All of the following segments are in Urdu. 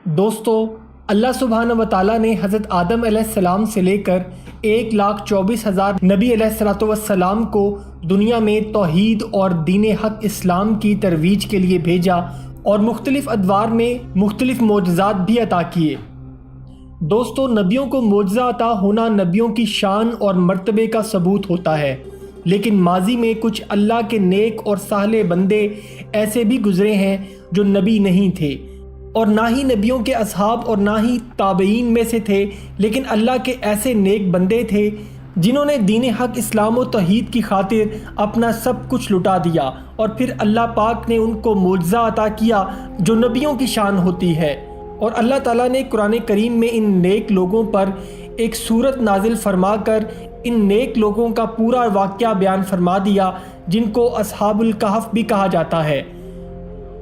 دوستو، اللہ سبحانہ و تعالیٰ نے حضرت آدم علیہ السلام سے لے کر 1,24,000 نبی علیہ السلام کو دنیا میں توحید اور دین حق اسلام کی ترویج کے لیے بھیجا اور مختلف ادوار میں مختلف معجزات بھی عطا کیے۔ دوستو، نبیوں کو معجزہ عطا ہونا نبیوں کی شان اور مرتبے کا ثبوت ہوتا ہے، لیکن ماضی میں کچھ اللہ کے نیک اور صالح بندے ایسے بھی گزرے ہیں جو نبی نہیں تھے اور نہ ہی نبیوں کے اصحاب اور نہ ہی تابعین میں سے تھے، لیکن اللہ کے ایسے نیک بندے تھے جنہوں نے دین حق اسلام و توحید کی خاطر اپنا سب کچھ لٹا دیا، اور پھر اللہ پاک نے ان کو معجزہ عطا کیا جو نبیوں کی شان ہوتی ہے۔ اور اللہ تعالیٰ نے قرآن کریم میں ان نیک لوگوں پر ایک سورت نازل فرما کر ان نیک لوگوں کا پورا واقعہ بیان فرما دیا، جن کو اصحاب الکہف بھی کہا جاتا ہے،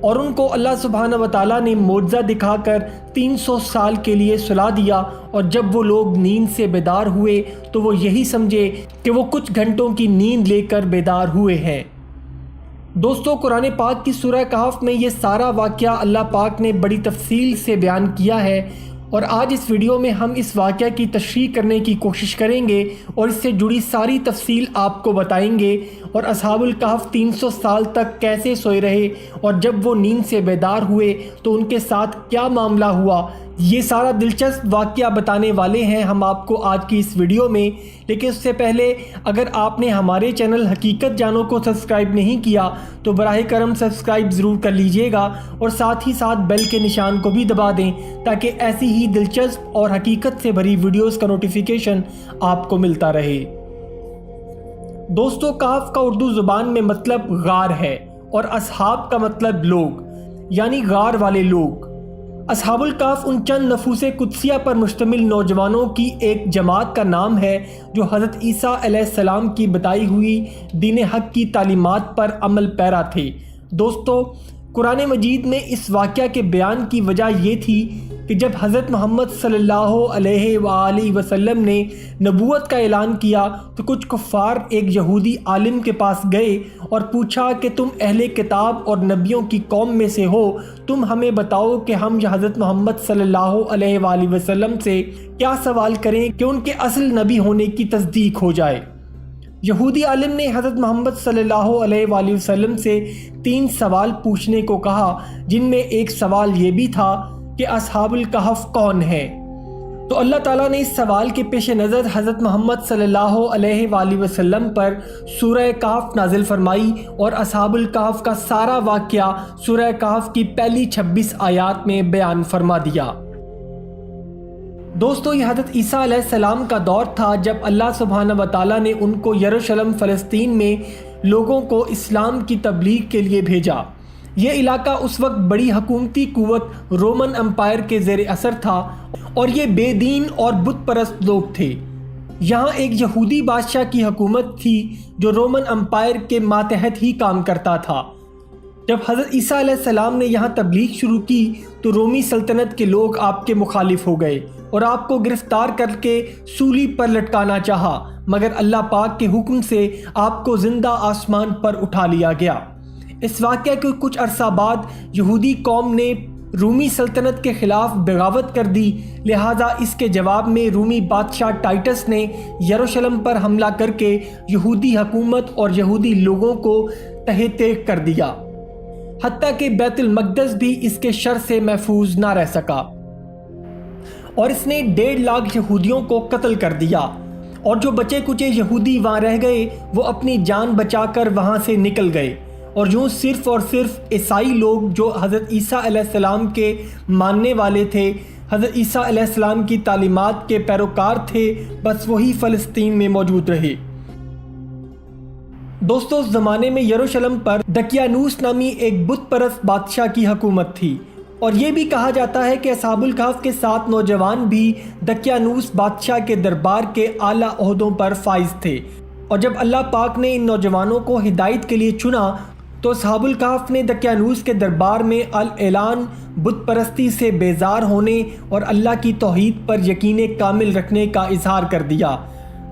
اور ان کو اللہ سبحانہ و تعالیٰ نے معجزہ دکھا کر 300 سال کے لیے سلا دیا، اور جب وہ لوگ نیند سے بیدار ہوئے تو وہ یہی سمجھے کہ وہ کچھ گھنٹوں کی نیند لے کر بیدار ہوئے ہیں۔ دوستو، قرآن پاک کی سورہ کہف میں یہ سارا واقعہ اللہ پاک نے بڑی تفصیل سے بیان کیا ہے، اور آج اس ویڈیو میں ہم اس واقعہ کی تشریح کرنے کی کوشش کریں گے اور اس سے جڑی ساری تفصیل آپ کو بتائیں گے، اور اصحاب الکہف 300 سال تک کیسے سوئے رہے اور جب وہ نیند سے بیدار ہوئے تو ان کے ساتھ کیا معاملہ ہوا، یہ سارا دلچسپ واقعہ بتانے والے ہیں ہم آپ کو آج کی اس ویڈیو میں۔ لیکن اس سے پہلے اگر آپ نے ہمارے چینل حقیقت جانو کو سبسکرائب نہیں کیا تو براہ کرم سبسکرائب ضرور کر لیجئے گا، اور ساتھ ہی ساتھ بیل کے نشان کو بھی دبا دیں تاکہ ایسی ہی دلچسپ اور حقیقت سے بھری ویڈیوز کا نوٹیفیکیشن آپ کو ملتا رہے۔ دوستو، کہف کا اردو زبان میں مطلب غار ہے، اور اصحاب کا مطلب لوگ، یعنی غار والے لوگ۔ اصحاب الکہف ان چند نفوس قدسیہ پر مشتمل نوجوانوں کی ایک جماعت کا نام ہے جو حضرت عیسیٰ علیہ السلام کی بتائی ہوئی دین حق کی تعلیمات پر عمل پیرا تھے۔ دوستو، قرآن مجید میں اس واقعہ کے بیان کی وجہ یہ تھی کہ جب حضرت محمد صلی اللہ علیہ وآلہ وسلم نے نبوت کا اعلان کیا تو کچھ کفار ایک یہودی عالم کے پاس گئے اور پوچھا کہ تم اہل کتاب اور نبیوں کی قوم میں سے ہو، تم ہمیں بتاؤ کہ ہم حضرت محمد صلی اللہ علیہ وآلہ وسلم سے کیا سوال کریں کہ ان کے اصل نبی ہونے کی تصدیق ہو جائے۔ یہودی عالم نے حضرت محمد صلی اللہ علیہ وآلہ وسلم سے 3 سوال پوچھنے کو کہا، جن میں ایک سوال یہ بھی تھا کہ اصحاب الکہف کون ہیں۔ تو اللہ تعالیٰ نے اس سوال کے پیش نظر حضرت محمد صلی اللہ علیہ وآلہ وسلم پر سورہ کہف نازل فرمائی، اور اصحاب الکہف کا سارا واقعہ سورہ کہف کی پہلی 26 آیات میں بیان فرما دیا۔ دوستو، یہ حضرت عیسیٰ علیہ السلام کا دور تھا جب اللہ سبحانہ و تعالیٰ نے ان کو یروشلم فلسطین میں لوگوں کو اسلام کی تبلیغ کے لیے بھیجا۔ یہ علاقہ اس وقت بڑی حکومتی قوت رومن امپائر کے زیر اثر تھا، اور یہ بے دین اور بت پرست لوگ تھے۔ یہاں ایک یہودی بادشاہ کی حکومت تھی جو رومن امپائر کے ماتحت ہی کام کرتا تھا۔ جب حضرت عیسیٰ علیہ السلام نے یہاں تبلیغ شروع کی تو رومی سلطنت کے لوگ آپ کے مخالف ہو گئے اور آپ کو گرفتار کر کے سولی پر لٹکانا چاہا، مگر اللہ پاک کے حکم سے آپ کو زندہ آسمان پر اٹھا لیا گیا۔ اس واقعہ کے کچھ عرصہ بعد یہودی قوم نے رومی سلطنت کے خلاف بغاوت کر دی، لہٰذا اس کے جواب میں رومی بادشاہ ٹائٹس نے یروشلم پر حملہ کر کے یہودی حکومت اور یہودی لوگوں کو تہہ تیغ کر دیا، حتیٰ کہ بیت المقدس بھی اس کے شر سے محفوظ نہ رہ سکا، اور اس نے 1.5 لاکھ یہودیوں کو قتل کر دیا، اور جو بچے کچے یہودی وہاں رہ گئے وہ اپنی جان بچا کر وہاں سے نکل گئے، اور یوں صرف اور صرف عیسائی لوگ جو حضرت عیسیٰ علیہ السلام کے ماننے والے تھے، حضرت عیسیٰ علیہ السلام کی تعلیمات کے پیروکار تھے، بس وہی فلسطین میں موجود رہے۔ دوستو، اس زمانے میں یروشلم پر دقیانوس نامی ایک بت پرست بادشاہ کی حکومت تھی، اور یہ بھی کہا جاتا ہے کہ اصحاب الکہف کے 7 نوجوان بھی دقیانوس بادشاہ کے دربار کے اعلیٰ عہدوں پر فائز تھے، اور جب اللہ پاک نے ان نوجوانوں کو ہدایت کے لیے چنا تو اصحاب الکہف نے دقیانوس کے دربار میں اعلان بت پرستی سے بیزار ہونے اور اللہ کی توحید پر یقین کامل رکھنے کا اظہار کر دیا۔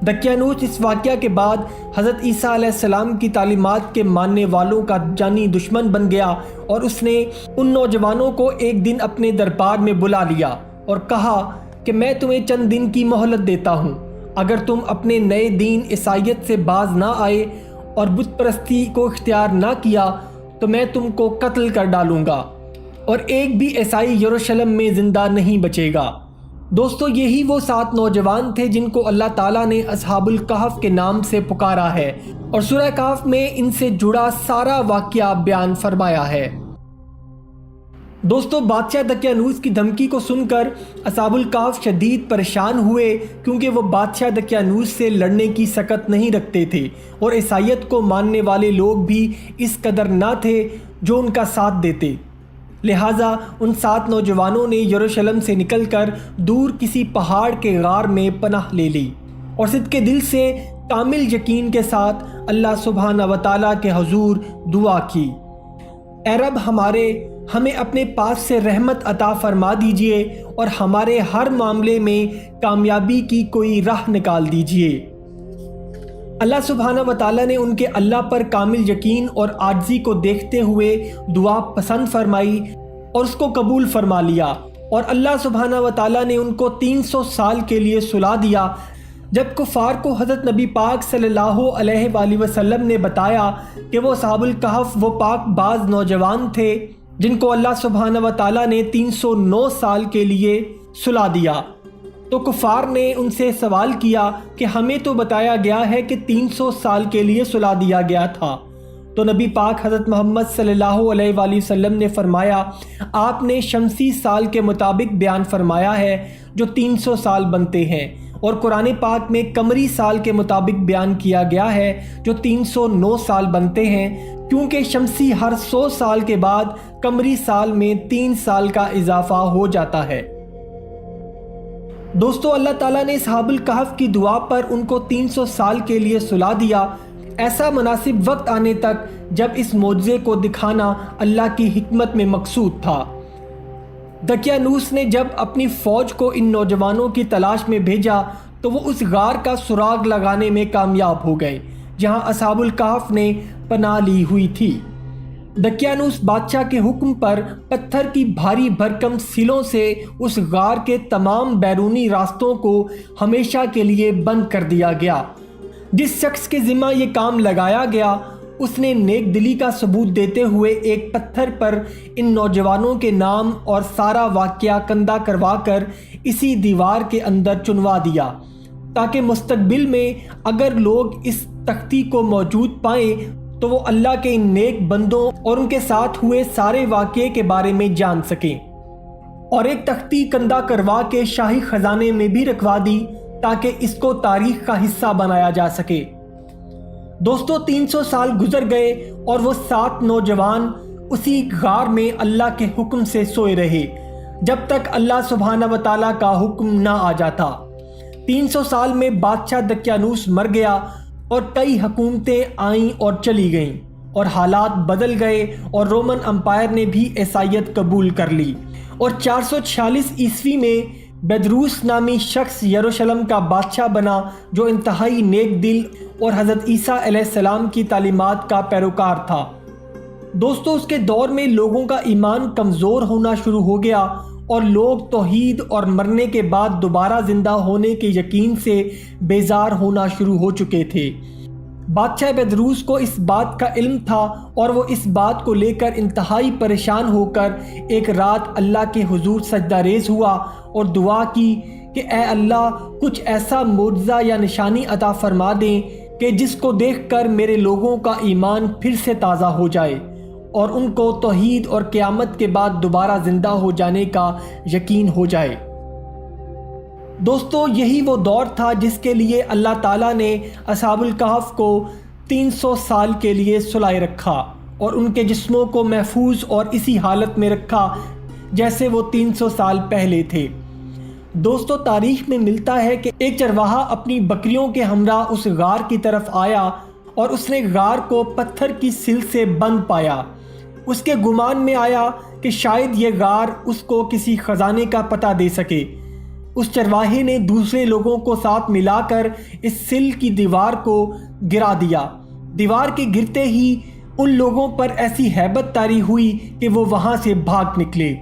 دقیانوس اس واقعہ کے بعد حضرت عیسیٰ علیہ السلام کی تعلیمات کے ماننے والوں کا جانی دشمن بن گیا، اور اس نے ان نوجوانوں کو ایک دن اپنے دربار میں بلا لیا اور کہا کہ میں تمہیں چند دن کی مہلت دیتا ہوں، اگر تم اپنے نئے دین عیسائیت سے باز نہ آئے اور بت پرستی کو اختیار نہ کیا تو میں تم کو قتل کر ڈالوں گا، اور ایک بھی عیسائی یروشلم میں زندہ نہیں بچے گا۔ دوستو، یہی وہ 7 نوجوان تھے جن کو اللہ تعالیٰ نے اصحاب الکہف کے نام سے پکارا ہے، اور سورہ کہف میں ان سے جڑا سارا واقعہ بیان فرمایا ہے۔ دوستو، بادشاہ دقیانوس کی دھمکی کو سن کر اصحاب الکہف شدید پریشان ہوئے، کیونکہ وہ بادشاہ دقیانوس سے لڑنے کی سکت نہیں رکھتے تھے، اور عیسائیت کو ماننے والے لوگ بھی اس قدر نہ تھے جو ان کا ساتھ دیتے۔ لہٰذا ان 7 نوجوانوں نے یروشلم سے نکل کر دور کسی پہاڑ کے غار میں پناہ لے لی، اور صدق دل سے کامل یقین کے ساتھ اللہ سبحانہ و تعالیٰ کے حضور دعا کی، اے رب ہمیں اپنے پاس سے رحمت عطا فرما دیجئے اور ہمارے ہر معاملے میں کامیابی کی کوئی راہ نکال دیجئے۔ اللہ سبحانہ و تعالیٰ نے ان کے اللہ پر کامل یقین اور عاجزی کو دیکھتے ہوئے دعا پسند فرمائی اور اس کو قبول فرما لیا، اور اللہ سبحانہ و تعالیٰ نے ان کو 300 سال کے لیے سلا دیا۔ جب کفار کو حضرت نبی پاک صلی اللہ علیہ وآلہ وسلم نے بتایا کہ وہ اصحاب الکہف وہ پاک باز نوجوان تھے جن کو اللہ سبحانہ و تعالیٰ نے 309 سال کے لیے سلا دیا، تو کفار نے ان سے سوال کیا کہ ہمیں تو بتایا گیا ہے کہ 300 سال کے لیے سلا دیا گیا تھا۔ تو نبی پاک حضرت محمد صلی اللہ علیہ وآلہ وسلم نے فرمایا، آپ نے شمسی سال کے مطابق بیان فرمایا ہے جو 300 سال بنتے ہیں، اور قرآن پاک میں قمری سال کے مطابق بیان کیا گیا ہے جو 309 سال بنتے ہیں، کیونکہ شمسی ہر 100 سال کے بعد قمری سال میں 3 سال کا اضافہ ہو جاتا ہے۔ دوستو، اللہ تعالیٰ نے اصحاب الکہف کی دعا پر ان کو 300 سال کے لیے سلا دیا، ایسا مناسب وقت آنے تک جب اس معجزے کو دکھانا اللہ کی حکمت میں مقصود تھا۔ دقیانوس نے جب اپنی فوج کو ان نوجوانوں کی تلاش میں بھیجا تو وہ اس غار کا سراغ لگانے میں کامیاب ہو گئے جہاں اصحاب الکہف نے پناہ لی ہوئی تھی۔ دقیانوس بادشاہ کے حکم پر پتھر کی بھاری بھرکم سلوں سے اس غار کے تمام بیرونی راستوں کو ہمیشہ کے لیے بند کر دیا گیا۔ جس شخص کے ذمہ یہ کام لگایا گیا اس نے نیک دلی کا ثبوت دیتے ہوئے ایک پتھر پر ان نوجوانوں کے نام اور سارا واقعہ کندہ کروا کر اسی دیوار کے اندر چنوا دیا، تاکہ مستقبل میں اگر لوگ اس تختی کو موجود پائیں تو وہ اللہ کے ان نیک بندوں اور ان کے ساتھ ہوئے سارے واقعے کے بارے میں جان سکیں، اور ایک تختی کندہ کروا کے شاہی خزانے میں بھی رکھوا دی تاکہ اس کو تاریخ کا حصہ بنایا جا سکے۔ دوستو، 300 سال گزر گئے اور وہ 7 نوجوان اسی غار میں اللہ کے حکم سے سوئے رہے جب تک اللہ سبحانہ و تعالیٰ کا حکم نہ آ جاتا۔ 300 سال میں بادشاہ دقیانوس مر گیا اور کئی حکومتیں آئیں اور چلی گئیں، اور حالات بدل گئے اور رومن امپائر نے بھی عیسائیت قبول کر لی، اور 446 عیسوی میں بیدروس نامی شخص یروشلم کا بادشاہ بنا جو انتہائی نیک دل اور حضرت عیسیٰ علیہ السلام کی تعلیمات کا پیروکار تھا۔ دوستو، اس کے دور میں لوگوں کا ایمان کمزور ہونا شروع ہو گیا اور لوگ توحید اور مرنے کے بعد دوبارہ زندہ ہونے کے یقین سے بیزار ہونا شروع ہو چکے تھے۔ بادشاہ بیدروس کو اس بات کا علم تھا اور وہ اس بات کو لے کر انتہائی پریشان ہو کر ایک رات اللہ کے حضور سجدہ ریز ہوا اور دعا کی کہ اے اللہ، کچھ ایسا معجزہ یا نشانی عطا فرما دیں کہ جس کو دیکھ کر میرے لوگوں کا ایمان پھر سے تازہ ہو جائے اور ان کو توحید اور قیامت کے بعد دوبارہ زندہ ہو جانے کا یقین ہو جائے۔ دوستو، یہی وہ دور تھا جس کے لیے اللہ تعالیٰ نے اصحاب الکہف کو 300 سال کے لیے سلائے رکھا اور ان کے جسموں کو محفوظ اور اسی حالت میں رکھا جیسے وہ 300 سال پہلے تھے۔ دوستو، تاریخ میں ملتا ہے کہ ایک چرواہا اپنی بکریوں کے ہمراہ اس غار کی طرف آیا اور اس نے غار کو پتھر کی سل سے بند پایا۔ اس کے گمان میں آیا کہ شاید یہ غار اس کو کسی خزانے کا پتہ دے سکے۔ اس چرواہے نے دوسرے لوگوں کو ساتھ ملا کر اس سل کی دیوار کو گرا دیا۔ دیوار کے گرتے ہی ان لوگوں پر ایسی ہیبت طاری ہوئی کہ وہ وہاں سے بھاگ نکلے۔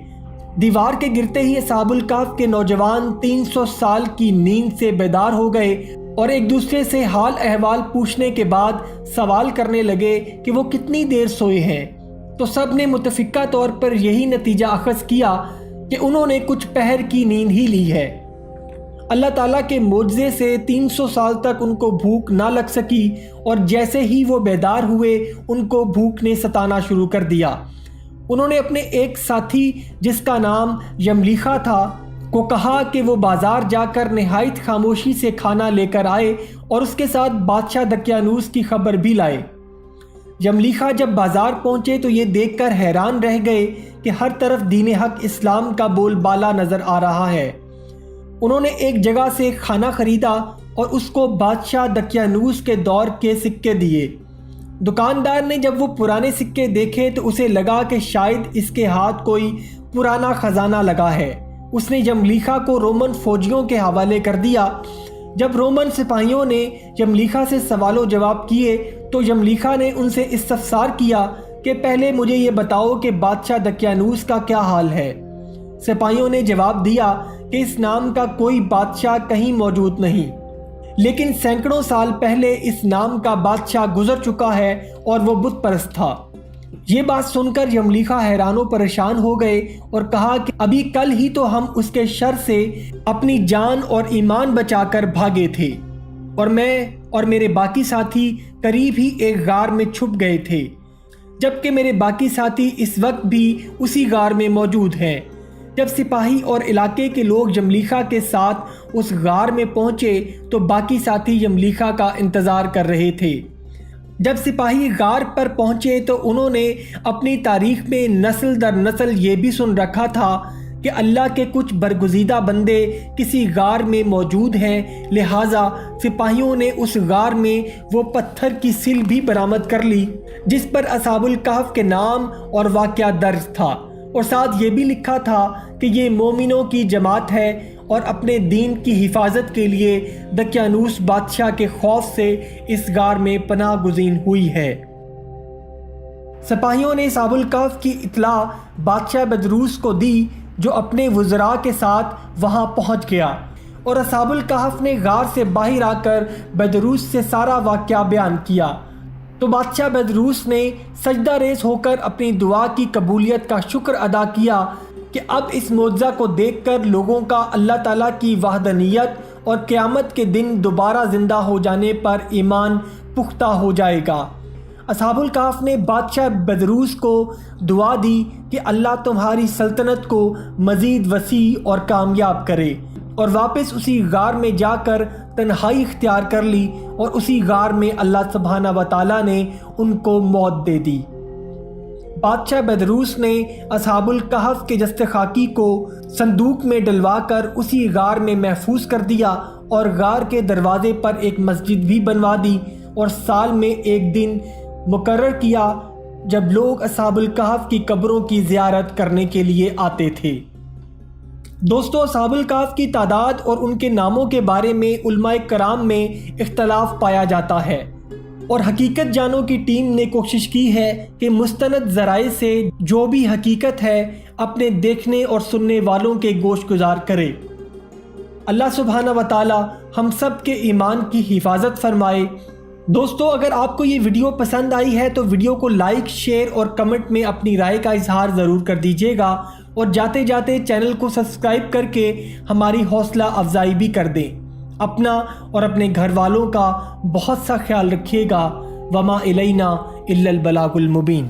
دیوار کے گرتے ہی اصحاب الکہف کے نوجوان 300 سال کی نیند سے بیدار ہو گئے اور ایک دوسرے سے حال احوال پوچھنے کے بعد سوال کرنے لگے کہ وہ کتنی دیر سوئے ہیں۔ تو سب نے متفقہ طور پر یہی نتیجہ اخذ کیا کہ انہوں نے کچھ پہر کی نیند ہی لی ہے۔ اللہ تعالیٰ کے معجزے سے 300 سال تک ان کو بھوک نہ لگ سکی، اور جیسے ہی وہ بیدار ہوئے ان کو بھوک نے ستانا شروع کر دیا۔ انہوں نے اپنے ایک ساتھی جس کا نام یملیخا تھا کو کہا کہ وہ بازار جا کر نہایت خاموشی سے کھانا لے کر آئے اور اس کے ساتھ بادشاہ دقیانوس کی خبر بھی لائے۔ یملیخا جب بازار پہنچے تو یہ دیکھ کر حیران رہ گئے کہ ہر طرف دین حق اسلام کا بول بالا نظر آ رہا ہے۔ انہوں نے ایک جگہ سے کھانا خریدا اور اس کو بادشاہ دقیانوس کے دور کے سکے دیے۔ دکاندار نے جب وہ پرانے سکے دیکھے تو اسے لگا کہ شاید اس کے ہاتھ کوئی پرانا خزانہ لگا ہے۔ اس نے یملیخا کو رومن فوجیوں کے حوالے کر دیا۔ جب رومن سپاہیوں نے یملیخا سے سوال و جواب کیے تو یملیخا نے ان سے استفسار کیا کہ پہلے مجھے یہ بتاؤ کہ بادشاہ دقیانوس کا کیا حال ہے۔ سپاہیوں نے جواب دیا کہ اس نام کا کوئی بادشاہ کہیں موجود نہیں، لیکن سینکڑوں سال پہلے اس نام کا بادشاہ گزر چکا ہے اور وہ بت پرست تھا۔ یہ بات سن کر یملیخا حیران و پریشان ہو گئے اور کہا کہ ابھی کل ہی تو ہم اس کے شر سے اپنی جان اور ایمان بچا کر بھاگے تھے، اور میں اور میرے باقی ساتھی قریب ہی ایک غار میں چھپ گئے تھے، جبکہ میرے باقی ساتھی اس وقت بھی اسی غار میں موجود ہیں۔ جب سپاہی اور علاقے کے لوگ یملیخا کے ساتھ اس غار میں پہنچے تو باقی ساتھی یملیخا کا انتظار کر رہے تھے۔ جب سپاہی غار پر پہنچے تو انہوں نے اپنی تاریخ میں نسل در نسل یہ بھی سن رکھا تھا کہ اللہ کے کچھ برگزیدہ بندے کسی غار میں موجود ہیں، لہٰذا سپاہیوں نے اس غار میں وہ پتھر کی سل بھی برآمد کر لی جس پر اصحاب الکہف کے نام اور واقعہ درج تھا، اور ساتھ یہ بھی لکھا تھا کہ یہ مومنوں کی جماعت ہے اور اپنے دین کی حفاظت کے لیے دقیانوس بادشاہ کے خوف سے اس غار میں پناہ گزین ہوئی ہے۔ سپاہیوں نے اصحاب الکہف کی اطلاع بادشاہ بدروس کو دی، جو اپنے وزراء کے ساتھ وہاں پہنچ گیا، اور اصحاب الکہف نے غار سے باہر آ کر بدروس سے سارا واقعہ بیان کیا۔ تو بادشاہ بدروس نے سجدہ ریز ہو کر اپنی دعا کی قبولیت کا شکر ادا کیا کہ اب اس معجزہ کو دیکھ کر لوگوں کا اللہ تعالیٰ کی وحدانیت اور قیامت کے دن دوبارہ زندہ ہو جانے پر ایمان پختہ ہو جائے گا۔ اصحاب الکہف نے بادشاہ بدروس کو دعا دی کہ اللہ تمہاری سلطنت کو مزید وسیع اور کامیاب کرے، اور واپس اسی غار میں جا کر تنہائی اختیار کر لی، اور اسی غار میں اللہ سبحانہ و تعالیٰ نے ان کو موت دے دی۔ بادشاہ بدروس نے اصحاب الکہف کے جسد خاکی کو صندوق میں ڈلوا کر اسی غار میں محفوظ کر دیا، اور غار کے دروازے پر ایک مسجد بھی بنوا دی، اور سال میں ایک دن مقرر کیا جب لوگ اصحاب الکہف کی قبروں کی زیارت کرنے کے لیے آتے تھے۔ دوستو، اصحاب الکہف کی تعداد اور ان کے ناموں کے بارے میں علماء کرام میں اختلاف پایا جاتا ہے، اور حقیقت جانوں کی ٹیم نے کوشش کی ہے کہ مستند ذرائع سے جو بھی حقیقت ہے اپنے دیکھنے اور سننے والوں کے گوش گزار کرے۔ اللہ سبحانہ و تعالی ہم سب کے ایمان کی حفاظت فرمائے۔ دوستو، اگر آپ کو یہ ویڈیو پسند آئی ہے تو ویڈیو کو لائک، شیئر اور کمنٹ میں اپنی رائے کا اظہار ضرور کر دیجیے گا، اور جاتے جاتے چینل کو سبسکرائب کر کے ہماری حوصلہ افزائی بھی کر دیں۔ اپنا اور اپنے گھر والوں کا بہت سا خیال رکھیے گا۔ وما الینا الا البلاغ المبین۔